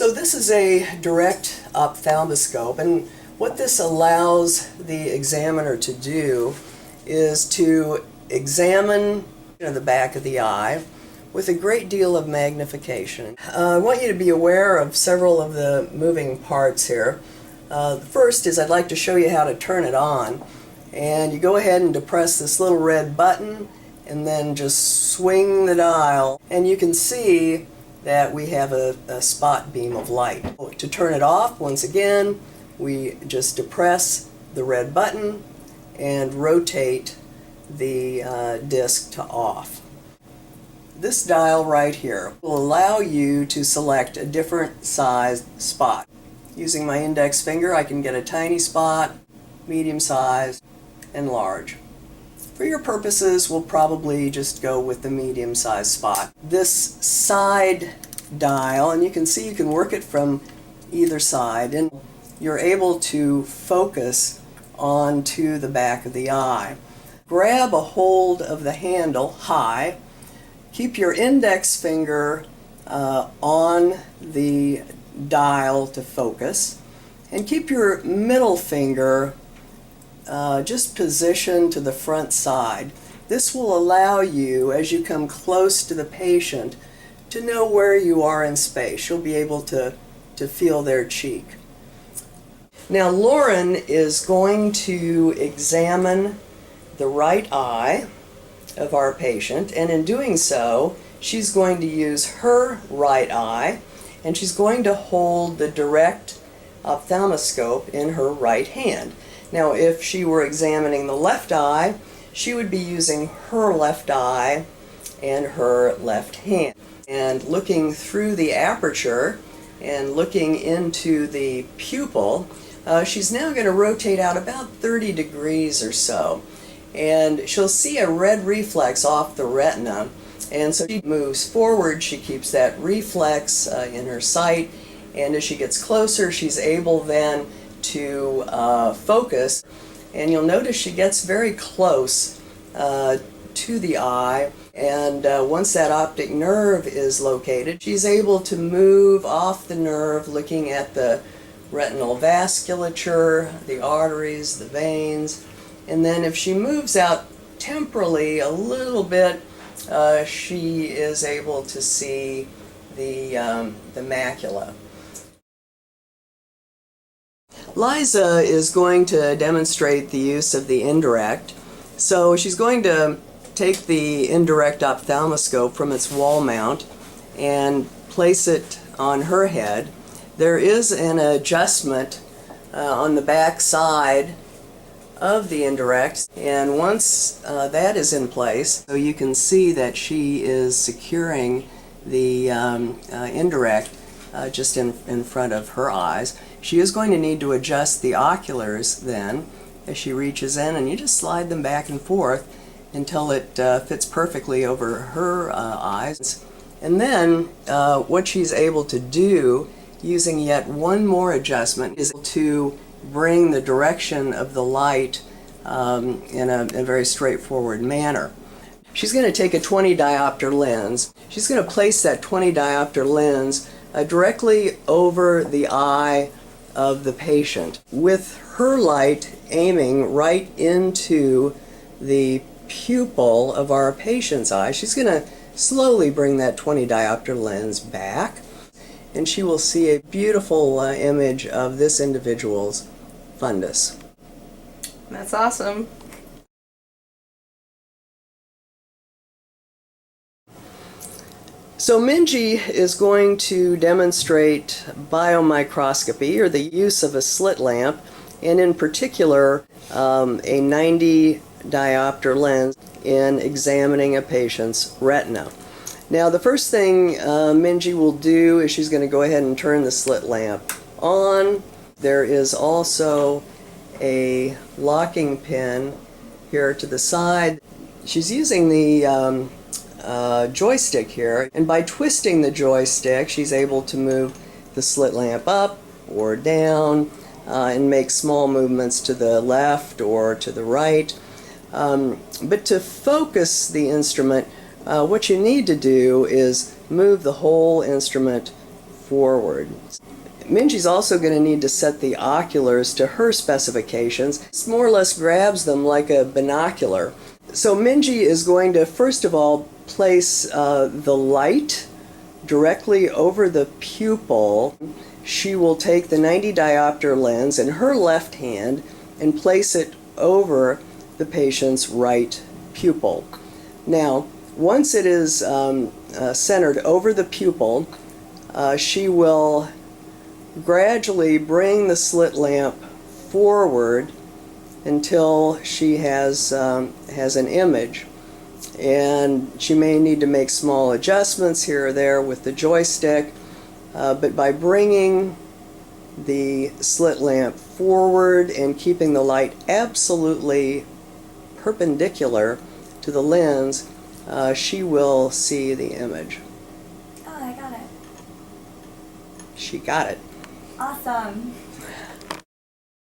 So this is a direct ophthalmoscope, and what this allows the examiner to do is to examine the back of the eye with a great deal of magnification. I want you to be aware of several of the moving parts here. The first is I'd like to show you how to turn it on. And you go ahead and depress this little red button and then just swing the dial. And you can see that we have a spot beam of light. To turn it off, once again, we just depress the red button and rotate the disc to off. This dial right here will allow you to select a different sized spot. Using my index finger, I can get a tiny spot, medium size, and large. For your purposes, we'll probably just go with the medium sized spot. This side dial, and you can see you can work it from either side, and you're able to focus onto the back of the eye. Grab a hold of the handle high. Keep your index finger on the dial to focus, and keep your middle finger just positioned to the front side. This will allow you, as you come close to the patient, to know where you are in space. You'll be able to feel their cheek. Now Lauren is going to examine the right eye of our patient, and in doing so, she's going to use her right eye, and she's going to hold the direct ophthalmoscope in her right hand. Now, if she were examining the left eye, she would be using her left eye and her left hand. And looking through the aperture and looking into the pupil, she's now going to rotate out about 30 degrees or so. And she'll see a red reflex off the retina, and so she moves forward, she keeps that reflex in her sight, and as she gets closer, she's able then to focus, and you'll notice she gets very close to the eye, and once that optic nerve is located, she's able to move off the nerve, looking at the retinal vasculature, the arteries, the veins. And then if she moves out temporally a little bit, she is able to see the macula. Liza is going to demonstrate the use of the indirect. So she's going to take the indirect ophthalmoscope from its wall mount and place it on her head. There is an adjustment on the back side of the indirect, and once that is in place, so you can see that she is securing the indirect just in front of her eyes. She is going to need to adjust the oculars then as she reaches in, and you just slide them back and forth until it fits perfectly over her eyes. And then what she's able to do, using yet one more adjustment, is to bring the direction of the light in a very straightforward manner. She's going to take a 20 diopter lens. She's going to place that 20 diopter lens directly over the eye of the patient, with her light aiming right into the pupil of our patient's eye. She's going to slowly bring that 20 diopter lens back, and she will see a beautiful image of this individual's fundus. That's awesome. So Minji is going to demonstrate biomicroscopy, or the use of a slit lamp, and in particular a 90 diopter lens in examining a patient's retina. Now the first thing Minji will do is she's going to go ahead and turn the slit lamp on. There is also a locking pin here to the side. She's using the joystick here, and by twisting the joystick she's able to move the slit lamp up or down and make small movements to the left or to the right. But to focus the instrument, what you need to do is move the whole instrument forward. Minji's also going to need to set the oculars to her specifications. This more or less grabs them like a binocular. So Minji is going to first of all place the light directly over the pupil. She will take the 90 diopter lens in her left hand and place it over the patient's right pupil. Now, once it is centered over the pupil, she will gradually bring the slit lamp forward until she has an image. And she may need to make small adjustments here or there with the joystick, but by bringing the slit lamp forward and keeping the light absolutely perpendicular to the lens, she will see the image. Oh, I got it. She got it. Awesome.